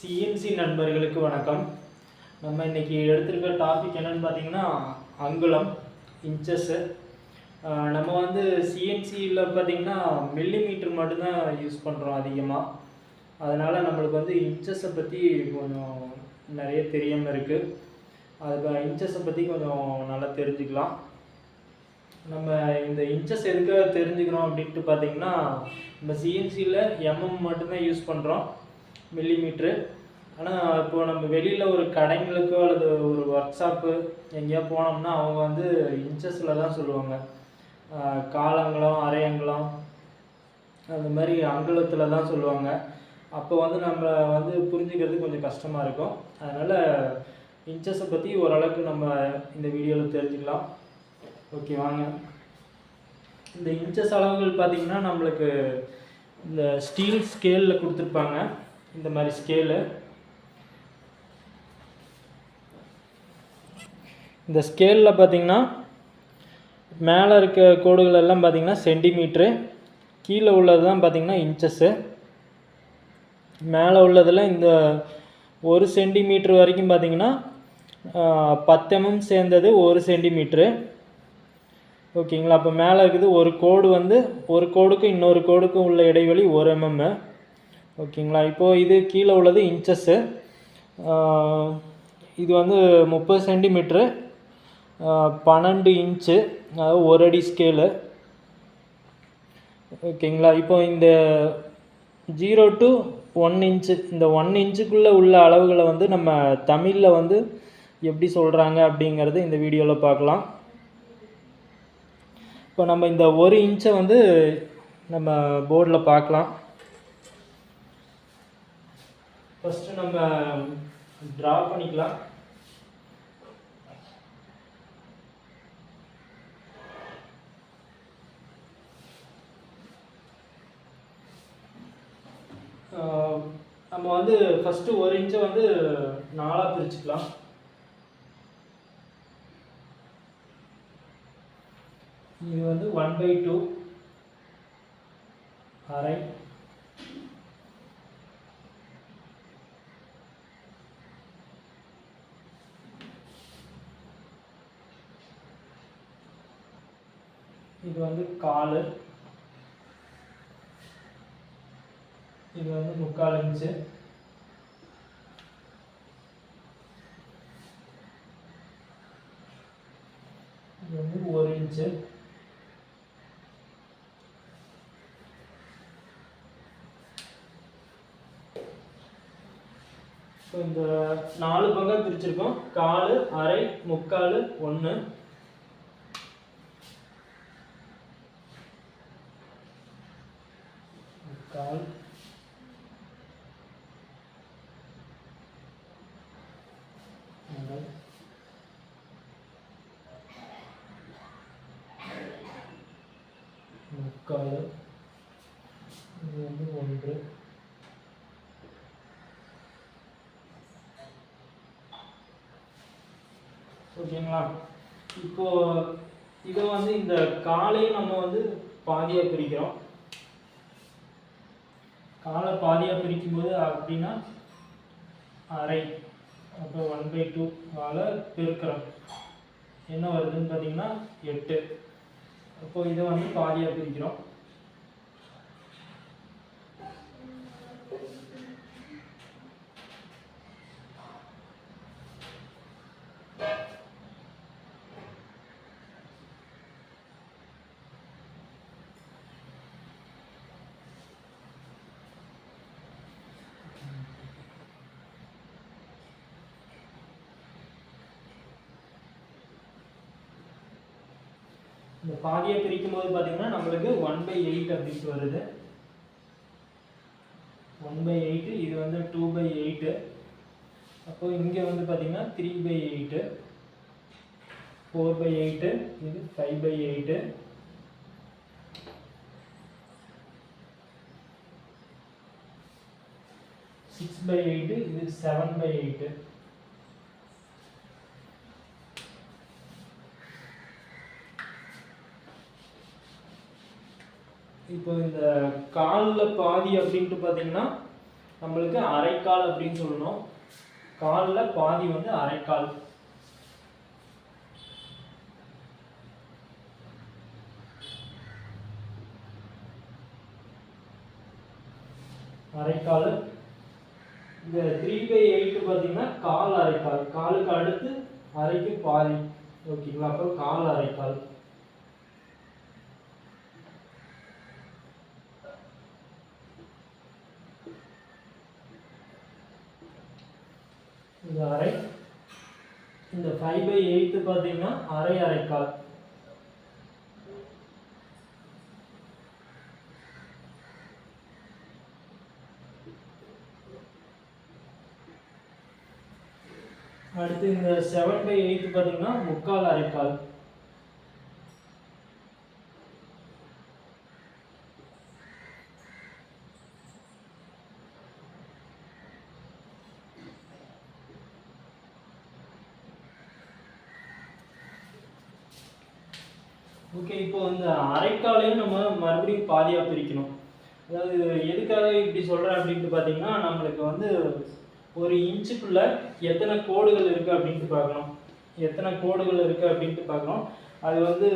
CNC நண்பர்களுக்கு வணக்கம். நம்ம இன்றைக்கி எடுத்திருக்க டாபிக் என்னென்னு பார்த்தீங்கன்னா அங்குலம், இன்ச்சஸ்ஸு. நம்ம வந்து சிஎன்சியில் பார்த்திங்கன்னா மில்லிமீட்டர் மட்டும்தான் யூஸ் பண்ணுறோம் அதிகமாக. அதனால் நம்மளுக்கு வந்து இன்ச்சஸை பற்றி கொஞ்சம் நிறைய தெரியாமல் இருக்குது. அதுக்கு இன்ச்சஸை பற்றி கொஞ்சம் நல்லா தெரிஞ்சுக்கலாம். நம்ம இந்த இன்ச்சஸ் எதுக்காக தெரிஞ்சுக்கிறோம் அப்படின்ட்டு பார்த்திங்கன்னா, நம்ம சிஎன்சியில் எம்எம் மட்டும்தான் யூஸ் பண்ணுறோம், மில்லிமீட்ரு. ஆனால் இப்போது நம்ம வெளியில் ஒரு கடைங்களுக்கோ அல்லது ஒரு ஒர்க் ஷாப்பு எங்கேயா போனோம்னா அவங்க வந்து இன்ச்சஸில் தான் சொல்லுவாங்க. காலங்குலம், அரை அங்குலம், அந்த மாதிரி அங்குலத்தில் தான் சொல்லுவாங்க. அப்போ வந்து நம்ம வந்து புரிஞ்சுக்கிறது கொஞ்சம் கஷ்டமாக இருக்கும். அதனால் இன்ச்சஸை பற்றி ஓரளவுக்கு நம்ம இந்த வீடியோவில் தெரிஞ்சுக்கலாம். ஓகே, வாங்க. இந்த இன்ச்சஸ் அளவுகள் பார்த்திங்கன்னா நம்மளுக்கு இந்த ஸ்டீல் ஸ்கேலில் கொடுத்துருப்பாங்க. இந்த மாதிரி ஸ்கேலு, இந்த ஸ்கேலில் பார்த்திங்கன்னா மேலே இருக்க கோடுகள் எல்லாம் பார்த்திங்கன்னா சென்டிமீட்ரு, கீழே உள்ளது தான் பார்த்திங்கன்னா இன்ச்சஸ்ஸு. மேலே உள்ளதில் இந்த 1 சென்டிமீட்ரு வரைக்கும் பார்த்திங்கன்னா 10 mm சேர்ந்தது 1 சென்டிமீட்ரு. ஓகேங்களா? அப்போ மேலே இருக்குது ஒரு கோடு வந்து ஒரு கோடுக்கும் இன்னொரு கோடுக்கும் உள்ள இடைவெளி 1 mm. ஓகேங்களா? இப்போது இது கீழே உள்ளது இன்ச்சஸ்ஸு. இது வந்து 30 சென்டிமீட்ரு, 12 இன்ச்சு, அதாவது 1 அடி ஸ்கேலு. ஓகேங்களா? இப்போ இந்த 0 to 1 இன்ச்சு, இந்த 1 இன்ச்சுக்குள்ளே உள்ள அளவுகளை வந்து நம்ம தமிழில் வந்து எப்படி சொல்கிறாங்க அப்படிங்கிறது இந்த வீடியோவில் பார்க்கலாம். இப்போ நம்ம இந்த 1 இன்ச்சை வந்து நம்ம போர்டில் பார்க்கலாம். ஃபஸ்ட்டு நம்ம ட்ரா பண்ணிக்கலாம். நம்ம வந்து ஃபஸ்ட்டு 1 இன்ச்சை வந்து 4ஆக பிரிச்சுக்கலாம். இது வந்து 1/2 அரை, இது வந்து 1/4, இது வந்து 3/4 இன்ச்சு, இது வந்து 1 இன்ச்சு. இப்போ இந்த 4 பங்காக பிரிச்சிருக்கோம். 1/4, அரை, 3/4, 1. கால், முக்கால், இது வந்து 1. ஓகேங்களா? இப்போது இதை வந்து இந்த காலையும் நம்ம வந்து பாதியாக பிரிக்கிறோம். காலை பாதியாக பிரிக்கும்போது அப்படின்னா அரை, அப்போ 1/2 பெருக்கிறோம். என்ன வருதுன்னு பார்த்தீங்கன்னா 8. அப்போ இதை வந்து பாதியாக பிரிக்கிறோம். இந்த பாதியை பிரிக்கும் போது பார்த்தீங்கன்னா நம்மளுக்கு 1/8 அப்படின்ட்டு வருது. 1/8, இது வந்து 2/8. அப்போ இங்கே வந்து பார்த்தீங்கன்னா 3/8, 4/8, இது 5/8, 6/8, இது 7/8. இப்போ இந்த காலில் பாதி அப்படின்ட்டு பார்த்தீங்கன்னா நம்மளுக்கு அரைக்கால் அப்படின்னு சொல்லணும். காலில் பாதி வந்து அரைக்கால். அரைக்கால். இந்த 3/8 பார்த்தீங்கன்னா கால் அரைக்கால். காலுக்கு அடுத்து அரைக்கு பாதி. ஓகேங்களா? அப்போ கால் அரைக்கால். இந்த அரை. இந்த 5/8 பார்த்தீங்கன்னா அரை அரைக்கால். அடுத்து இந்த 7/8 பார்த்தீங்கன்னா முக்கால் அரைக்கால். ஓகே, இப்போ இந்த அரைக்காலையும் நம்ம மறுபடியும் பாதியாக பிரிக்கணும். அதாவது எதுக்காக இப்படி சொல்கிறேன் அப்படின்ட்டு பார்த்தீங்கன்னா, நம்மளுக்கு வந்து ஒரு இன்ச்சுக்குள்ள எத்தனை கோடுகள் இருக்குது அப்படின்ட்டு பார்க்கணும். எத்தனை கோடுகள் இருக்குது அப்படின்ட்டு பார்க்கணும். அது வந்து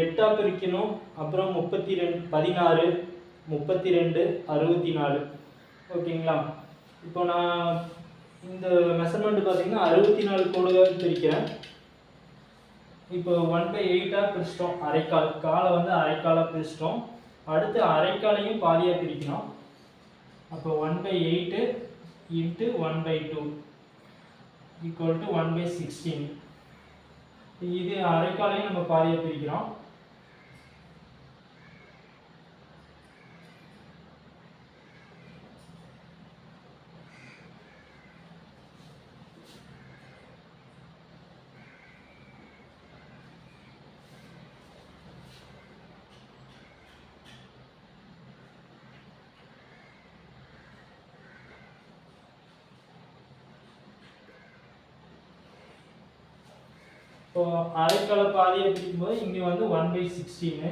8ஆக பிரிக்கணும். அப்புறம் 32, 16, 32, 64. ஓகேங்களா? இப்போ நான் இந்த மெஷர்மெண்ட் பார்த்தீங்கன்னா 64 கோடுகள் பிரிக்கிறேன். இப்போ 1/8 பிரிச்சிட்டோம். அரைக்கால். காலை வந்து அரைக்காலாக பிரிச்சிட்டோம். அடுத்து அரைக்காலையும் பாதியாக பிரிக்கணும். அப்போ 1/8 into 1/2 equal to 1/16. இது அரைக்காலையும் நம்ம பாதியாக பிரிக்கிறோம். இப்போ அரைக்கால பாதியை பிரிக்கும்போது இங்கே வந்து 1/16,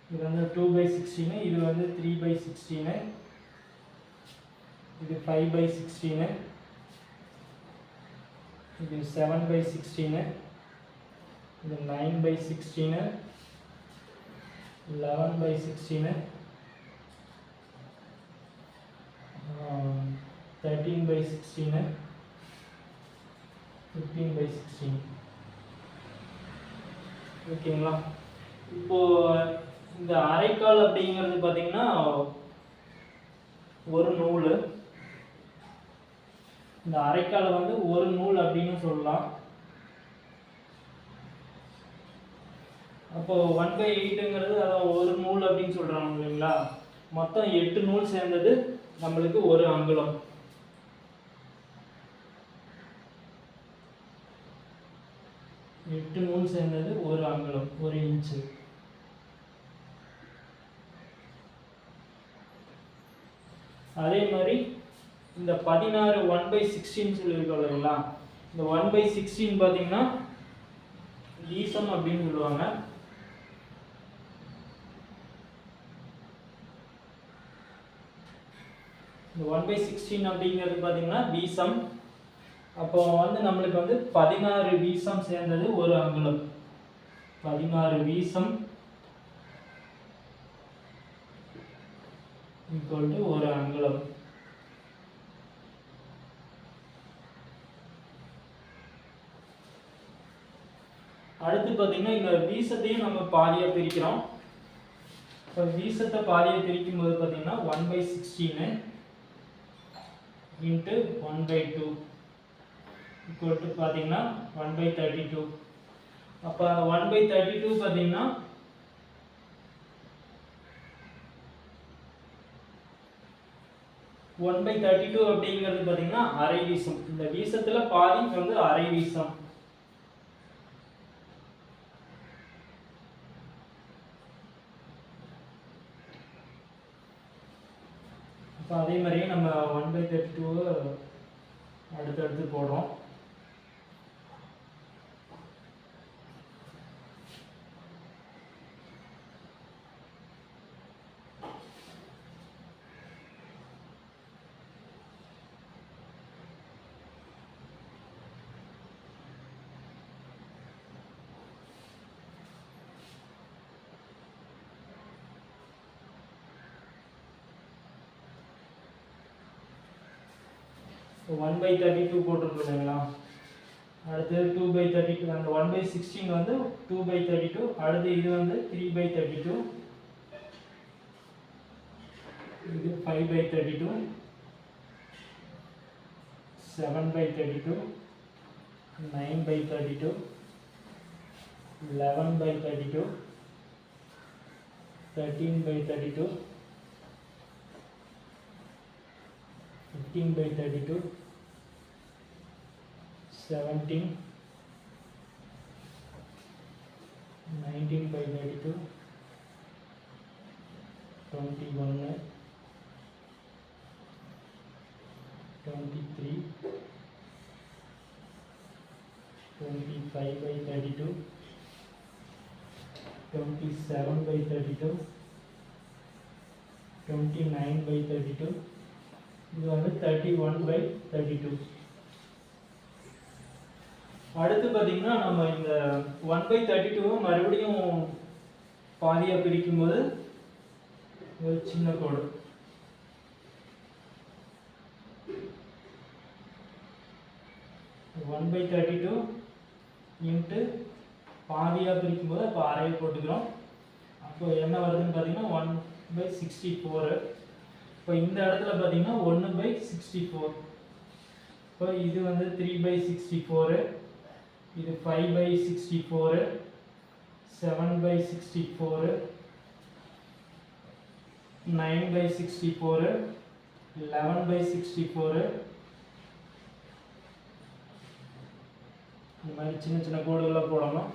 இது வந்து 2/16, இது வந்து 3/16, இது 5/16, இது 7/16, இது 9/16, 11/16, 13/16, 15/16. ஓகேங்களா? இப்போ இந்த அரைக்கால் அப்படிங்கிறது பார்த்தீங்கன்னா ஒரு நூல். இந்த அரைக்காலை வந்து ஒரு நூல் அப்படின்னு சொல்லலாம். அப்போ 1/8ங்கிறது அதான் ஒரு நூல் அப்படின்னு சொல்றாங்க இல்லைங்களா? மொத்தம் 8 நூல் சேர்ந்தது நம்மளுக்கு ஒரு அங்குலம். எட்டு நூல் சேர்ந்தது ஒரு அங்குலம், ஒரு இன்ச்சு. அதே மாதிரி இந்த 16 1/16 சொல்லியிருக்கோம் இல்லைங்களா? இந்த 1/16 பார்த்தீங்கன்னா வீசம் அப்படின்னு சொல்லுவாங்க. இந்த 1/16 அப்படிங்கிறது பார்த்தீங்கன்னா வீசம். அப்போ வந்து நம்மளுக்கு வந்து 16 வீசம் சேர்ந்தது ஒரு அங்குலம். 16 வீசம் ஈக்குவல் டு ஒரு அங்குலம். அடுத்து பார்த்தீங்கன்னா இந்த வீசத்தையும் நம்ம பாதியாக பிரிக்கிறோம். இப்போ வீசத்தை பாதியாக பிரிக்கும் போது பார்த்தீங்கன்னா 1/16 இன்ட்டு 1/2 ஈக்குவல் டு பார்த்தீங்கன்னா 1/32. அப்போ 1/32 பார்த்தீங்கன்னா அப்படிங்கிறது பார்த்தீங்கன்னா அரை வீசம். இந்த வீசத்தில் பாதி வந்து அரை வீசம். அப்போ அதே மாதிரியே நம்ம 1/32 அடுத்தடுத்து போடுறோம். 1/32 போட்டிருக்கோம் இல்லைங்களா. அடுத்து 2/32, அந்த 1/16 வந்து 2/32. அடுத்து இது வந்து 3/32, இது 5/32, 7/32, 9/32, 11/32, 13/32, 15/32, 17, 19/32, 21, 23, 25/32, 27/32, 29/32, இது வந்து 31/32. அடுத்து பார்த்தீங்கன்னா நம்ம இந்த 1/32 மறுபடியும் பாதியாக பிரிக்கும்போது ஒரு சின்ன கோடு, 1/32 இன்ட்டு பாதியாக பிரிக்கும்போது அப்போ அரையை போட்டுக்கிறோம். அப்போ என்ன வருதுன்னு பார்த்தீங்கன்னா 1/64. இப்போ இந்த இடத்துல பார்த்தீங்கன்னா 1/64. இப்போ இது வந்து 3/64, இது 5/64, 7/64, 9/64, 11/64. இந்த மாதிரி சின்ன சின்ன கோடுகளை போடணும்.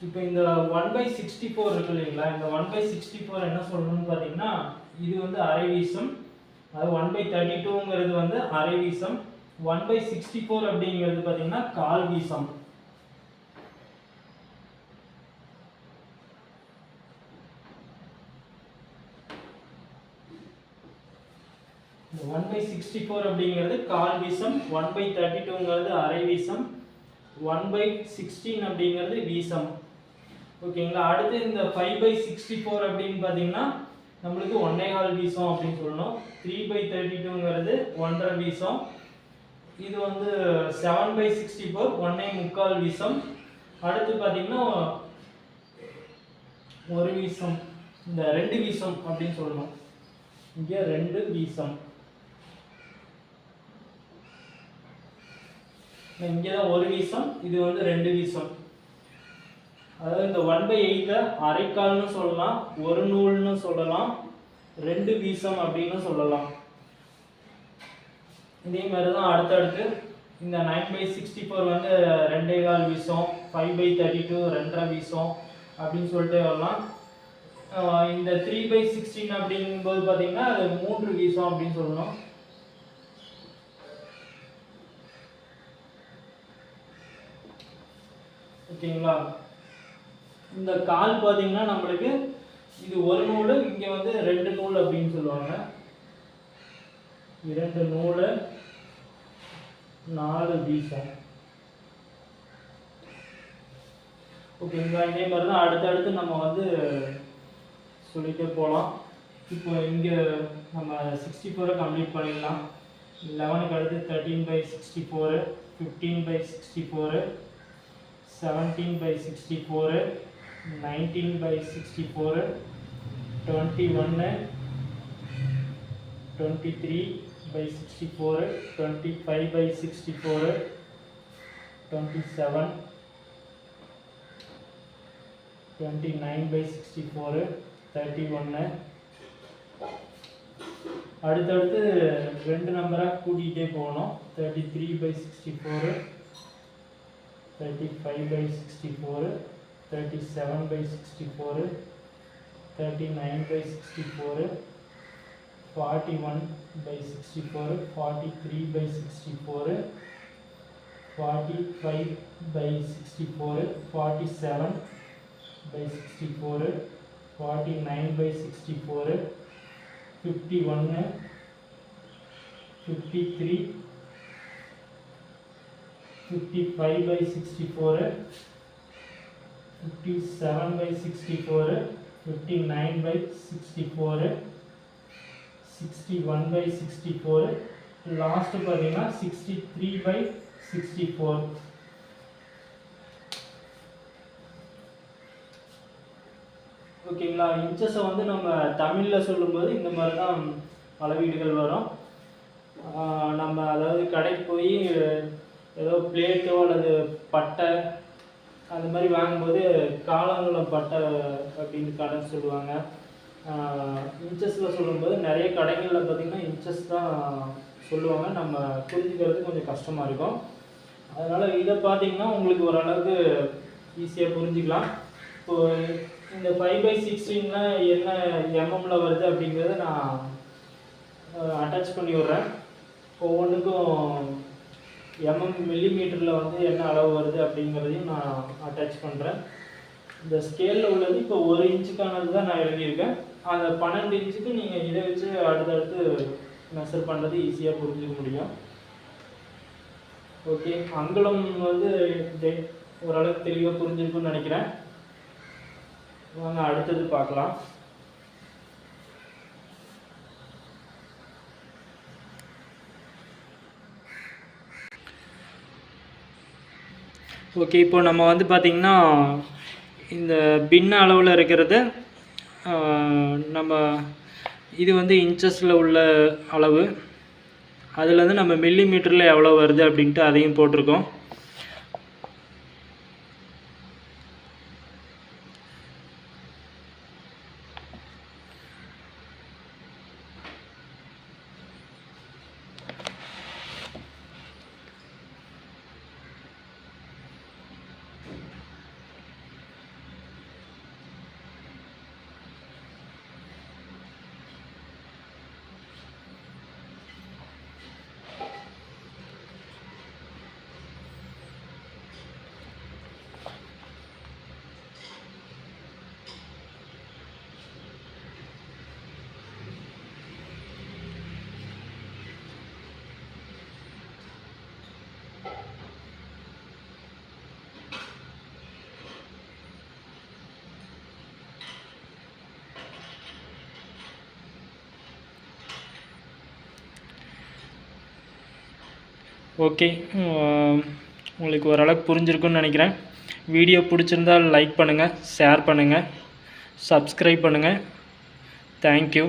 இப்போ இந்த 1/64 இருக்கு இல்லைங்களா, இந்த 1/64 என்ன சொல்லணும்னு பார்த்தீங்கன்னா இது வந்து அரை வீசம், அது 1/32ங்கிறது வந்து அரை வீசம், 1/64 அப்படிங்கிறது பார்த்தீங்கன்னா கால் வீசம். இந்த 1/64 அப்படிங்கிறது கால் வீசம், 1/32ங்கிறது அரை வீசம், 1/16 அப்படிங்கிறது வீசம். ஓகேங்களா. அடுத்து இந்த 5/64 அப்படின்னு பார்த்தீங்கன்னா நம்மளுக்கு 1.25 வீசம் அப்படின்னு சொல்லணும். 3/32ங்கிறது 1.5 வீசம். இது வந்து 7/64 1.25 வீசம். அடுத்து பார்த்தீங்கன்னா ஒரு வீசம், இந்த 2 வீசம் அப்படின்னு சொல்லணும். இங்கே 2 வீசம், இங்கே தான் ஒரு வீசம், இது வந்து 2 வீசம். அதாவது இந்த 1/8 அரைக்கால்னு சொல்லலாம், ஒரு நூல்னு சொல்லலாம், 2 வீசம் அப்படின்னு சொல்லலாம். இதே மாதிரி தான் அடுத்தடுத்து இந்த 9/64 வந்து 2.25 வீசம், 5/32 2.5 வீசம் அப்படின்னு சொல்லிட்டு வரலாம். இந்த 3/16 அப்படிங்கும்போது பார்த்தீங்கன்னா அது 3 வீசம் அப்படின்னு சொல்லணும். ஓகேங்களா. இந்த கால் பார்த்தீங்கன்னா நம்மளுக்கு இது ஒரு நூல், இங்கே வந்து 2 நூல் அப்படின்னு சொல்லுவாங்க. 2 நூல் 4 வீசம். ஓகேங்களா. இதே மாதிரி தான் அடுத்தடுத்து நம்ம வந்து சொல்லிட்டே போகலாம். இப்போ இங்கே நம்ம 64 கம்ப்ளீட் பண்ணிடலாம். 11க்கு அடுத்து 13/64, 15/64, 17/64, 19/64, 21, 23/64, 25/64, 27, 29/64, 31. அடுத்தடுத்து 2 நம்பராக கூட்டிகிட்டே போகணும். 33/64, 35/64, 37/64, 39/64, 41/64, 43/64, 45/64, 47/64, 49/64, 51, 53, 55/64, 57/64, 59/64, 61/64, லாஸ்ட் பார்த்தீங்கன்னா 63/64. ஓகேங்களா. இன்ச்சஸை வந்து நம்ம தமிழில் சொல்லும்போது இந்த மாதிரி தான் அளவீடுகள் வரும். நம்ம அதாவது கடைக்கு போய் ஏதோ பிளேட்டோ அல்லது பட்டை அது மாதிரி வாங்கும்போது காலங்குளம் பட்டை அப்படின்னு கடை சொல்லுவாங்க. இன்ச்சஸில் சொல்லும்போது நிறைய கடைகளில் பார்த்திங்கன்னா இன்ச்சஸ் தான் சொல்லுவாங்க. நம்ம புரிஞ்சுக்கிறது கொஞ்சம் கஷ்டமாக இருக்கும். அதனால் இதை பார்த்திங்கன்னா உங்களுக்கு ஓரளவுக்கு ஈஸியாக புரிஞ்சுக்கலாம். இப்போது இந்த 5/16 என்ன எம்எம்மில் வருது அப்படிங்கிறத நான் அட்டாச் பண்ணி விட்றேன். ஒவ்வொன்றுக்கும் மில்லிமீட்டரில் வந்து என்ன அளவு வருது அப்படிங்கிறதையும் நான் அட்டாச் பண்ணுறேன். இந்த ஸ்கேலில் உள்ளது இப்போ 1 இன்ச்சுக்கானது தான் நான் எழுதியிருக்கேன். அந்த 12 இன்ச்சுக்கு நீங்கள் இதை வச்சு அடுத்தடுத்து மெஷர் பண்ணுறது ஈஸியாக புரிஞ்சுக்க முடியும். ஓகே, அங்குலம் வந்து ஓரளவுக்கு தெளிவாக புரிஞ்சிருக்குன்னு நினைக்கிறேன். வாங்க அடுத்தது பார்க்கலாம். ஓகே, இப்போ நம்ம வந்து பார்த்திங்கன்னா இந்த பின்ன அளவில் இருக்கிறது நம்ம இது வந்து இன்ச்சஸில் உள்ள அளவு, அதில் வந்து நம்ம மில்லிமீட்டரில் எவ்வளோ வருது அப்படின்ட்டு அதையும் போட்டிருக்கோம். ஓகே, உங்களுக்கு ஓரளவுக்கு புரிஞ்சிருக்குன்னு நினைக்கிறேன். வீடியோ பிடிச்சிருந்தால் லைக் பண்ணுங்கள், ஷேர் பண்ணுங்கள், சப்ஸ்கிரைப் பண்ணுங்கள். தேங்க்யூ.